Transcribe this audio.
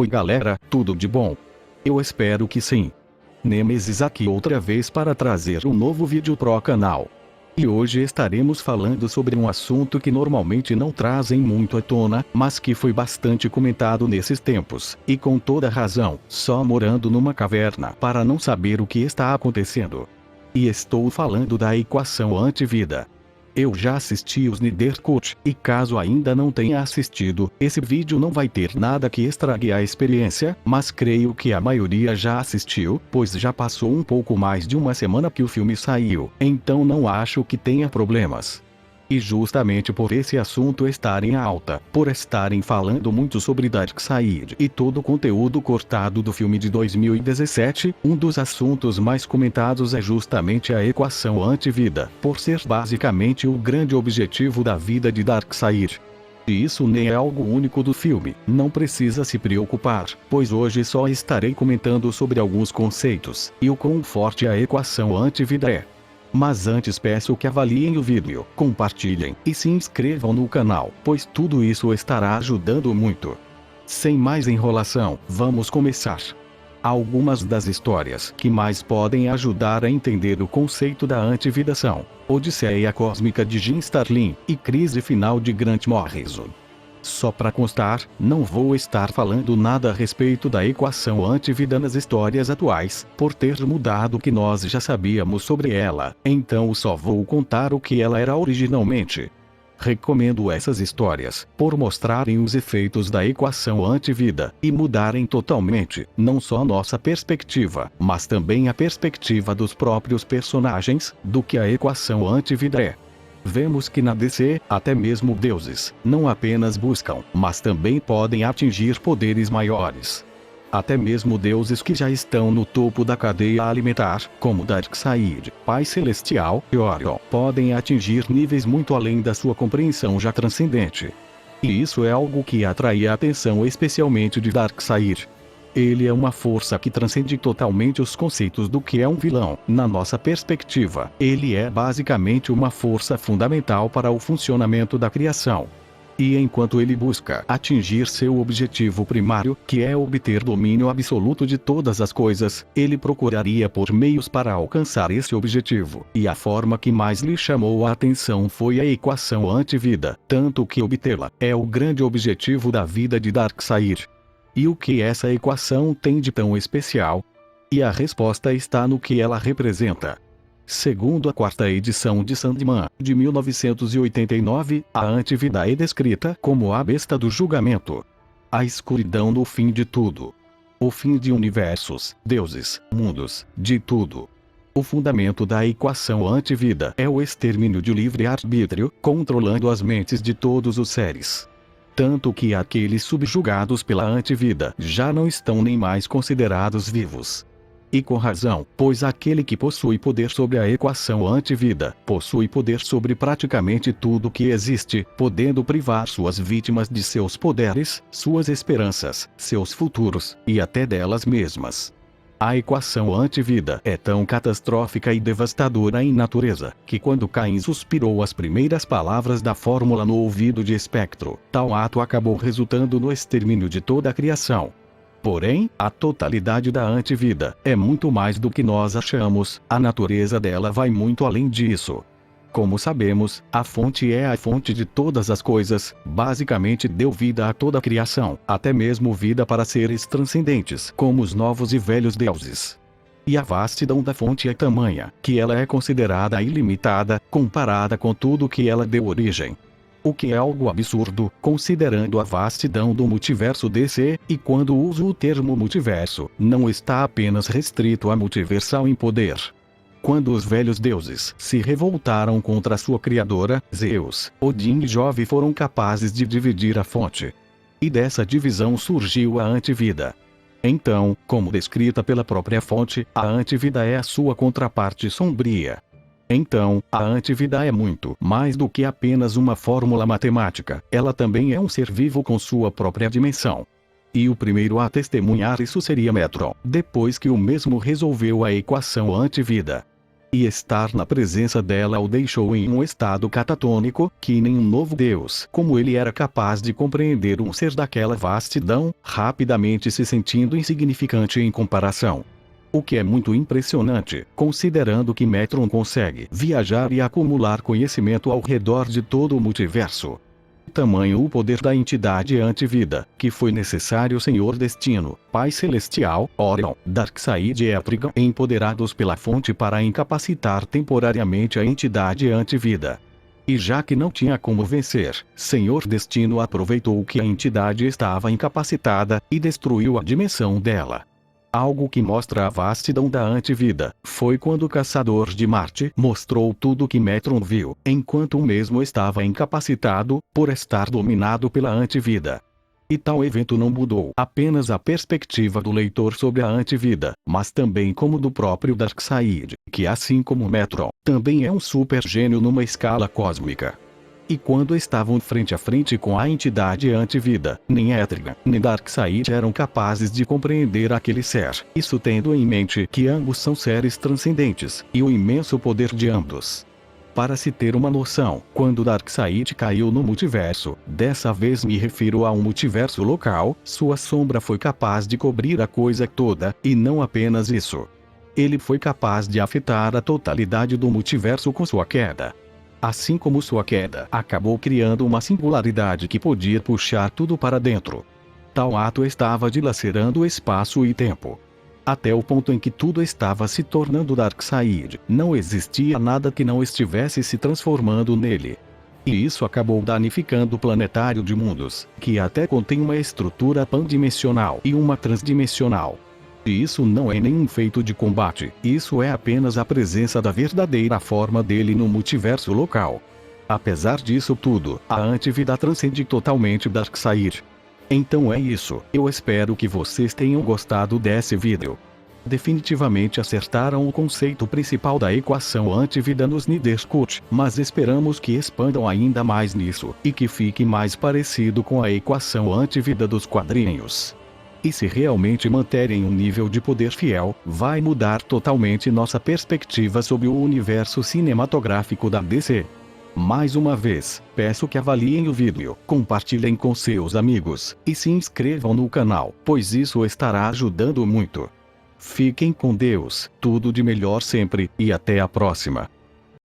Oi galera, tudo de bom? Eu espero que sim. Nemesis aqui outra vez para trazer um novo vídeo pro canal. E hoje estaremos falando sobre um assunto que normalmente não trazem muito à tona, mas que foi bastante comentado nesses tempos, e com toda razão, só morando numa caverna para não saber o que está acontecendo. E estou falando da equação antivida. Eu já assisti os Snyder e caso ainda não tenha assistido, esse vídeo não vai ter nada que estrague a experiência, mas creio que a maioria já assistiu, pois já passou um pouco mais de uma semana que o filme saiu, então não acho que tenha problemas. E justamente por esse assunto estar em alta, por estarem falando muito sobre Darkseid e todo o conteúdo cortado do filme de 2017, um dos assuntos mais comentados é justamente a equação antivida, por ser basicamente o grande objetivo da vida de Darkseid. E isso nem é algo único do filme, não precisa se preocupar, pois hoje só estarei comentando sobre alguns conceitos, e o quão forte a equação antivida é. Mas antes peço que avaliem o vídeo, compartilhem e se inscrevam no canal, pois tudo isso estará ajudando muito. Sem mais enrolação, vamos começar. Algumas das histórias que mais podem ajudar a entender o conceito da antivida são Odisseia Cósmica de Jim Starlin e Crise Final de Grant Morrison. Só para constar, não vou estar falando nada a respeito da equação antivida nas histórias atuais, por ter mudado o que nós já sabíamos sobre ela, então só vou contar o que ela era originalmente. Recomendo essas histórias, por mostrarem os efeitos da equação antivida, e mudarem totalmente, não só a nossa perspectiva, mas também a perspectiva dos próprios personagens, do que a equação antivida é. Vemos que na DC, até mesmo deuses, não apenas buscam, mas também podem atingir poderes maiores. Até mesmo deuses que já estão no topo da cadeia alimentar, como Darkseid, Pai Celestial e Orion, podem atingir níveis muito além da sua compreensão já transcendente. E isso é algo que atrai a atenção especialmente de Darkseid. Ele é uma força que transcende totalmente os conceitos do que é um vilão. Na nossa perspectiva, ele é basicamente uma força fundamental para o funcionamento da criação. E enquanto ele busca atingir seu objetivo primário, que é obter domínio absoluto de todas as coisas, ele procuraria por meios para alcançar esse objetivo. E a forma que mais lhe chamou a atenção foi a equação antivida, tanto que obtê-la é o grande objetivo da vida de Darkseid. E o que essa equação tem de tão especial? E a resposta está no que ela representa. Segundo a quarta edição de Sandman, de 1989, a antivida é descrita como a besta do julgamento. A escuridão no fim de tudo. O fim de universos, deuses, mundos, de tudo. O fundamento da equação antivida é o extermínio de livre-arbítrio, controlando as mentes de todos os seres. Tanto que aqueles subjugados pela antivida já não estão nem mais considerados vivos. E com razão, pois aquele que possui poder sobre a equação antivida, possui poder sobre praticamente tudo que existe, podendo privar suas vítimas de seus poderes, suas esperanças, seus futuros, e até delas mesmas. A equação antivida é tão catastrófica e devastadora em natureza, que quando Caim suspirou as primeiras palavras da fórmula no ouvido de Espectro, tal ato acabou resultando no extermínio de toda a criação. Porém, a totalidade da antivida é muito mais do que nós achamos, a natureza dela vai muito além disso. Como sabemos, a fonte é a fonte de todas as coisas, basicamente deu vida a toda a criação, até mesmo vida para seres transcendentes, como os novos e velhos deuses. E a vastidão da fonte é tamanha, que ela é considerada ilimitada, comparada com tudo que ela deu origem. O que é algo absurdo, considerando a vastidão do multiverso DC, e quando uso o termo multiverso, não está apenas restrito a multiversal em poder. Quando os velhos deuses se revoltaram contra sua criadora, Zeus, Odin e Jove foram capazes de dividir a fonte. E dessa divisão surgiu a antivida. Então, como descrita pela própria fonte, a antivida é a sua contraparte sombria. Então, a antivida é muito mais do que apenas uma fórmula matemática, ela também é um ser vivo com sua própria dimensão. E o primeiro a testemunhar isso seria Metron, depois que o mesmo resolveu a equação antivida. E estar na presença dela o deixou em um estado catatônico, que nenhum novo Deus como ele era capaz de compreender um ser daquela vastidão, rapidamente se sentindo insignificante em comparação. O que é muito impressionante, considerando que Metron consegue viajar e acumular conhecimento ao redor de todo o multiverso. Tamanho o poder da entidade antivida, que foi necessário Senhor Destino, Pai Celestial, Orion, Darkseid e Etrigan empoderados pela fonte para incapacitar temporariamente a entidade antivida. E já que não tinha como vencer, Senhor Destino aproveitou que a entidade estava incapacitada, e destruiu a dimensão dela. Algo que mostra a vastidão da antivida, foi quando o Caçador de Marte mostrou tudo que Metron viu, enquanto o mesmo estava incapacitado, por estar dominado pela antivida. E tal evento não mudou apenas a perspectiva do leitor sobre a antivida, mas também como do próprio Darkseid, que assim como Metron, também é um super gênio numa escala cósmica. E quando estavam frente a frente com a entidade antivida, nem Etrigan, nem Darkseid eram capazes de compreender aquele ser, isso tendo em mente que ambos são seres transcendentes, e o imenso poder de ambos. Para se ter uma noção, quando Darkseid caiu no multiverso, dessa vez me refiro a um multiverso local, sua sombra foi capaz de cobrir a coisa toda, e não apenas isso. Ele foi capaz de afetar a totalidade do multiverso com sua queda. Assim como sua queda acabou criando uma singularidade que podia puxar tudo para dentro. Tal ato estava dilacerando espaço e tempo. Até o ponto em que tudo estava se tornando Darkseid, não existia nada que não estivesse se transformando nele. E isso acabou danificando o planetário de mundos, que até contém uma estrutura pandimensional e uma transdimensional. E isso não é nenhum feito de combate, isso é apenas a presença da verdadeira forma dele no multiverso local. Apesar disso tudo, a antivida transcende totalmente Darkseid. Então é isso, eu espero que vocês tenham gostado desse vídeo. Definitivamente acertaram o conceito principal da equação antivida nos Niderscut, mas esperamos que expandam ainda mais nisso, e que fique mais parecido com a equação antivida dos quadrinhos. E se realmente manterem um nível de poder fiel, vai mudar totalmente nossa perspectiva sobre o universo cinematográfico da DC. Mais uma vez, peço que avaliem o vídeo, compartilhem com seus amigos, e se inscrevam no canal, pois isso estará ajudando muito. Fiquem com Deus, tudo de melhor sempre, e até a próxima.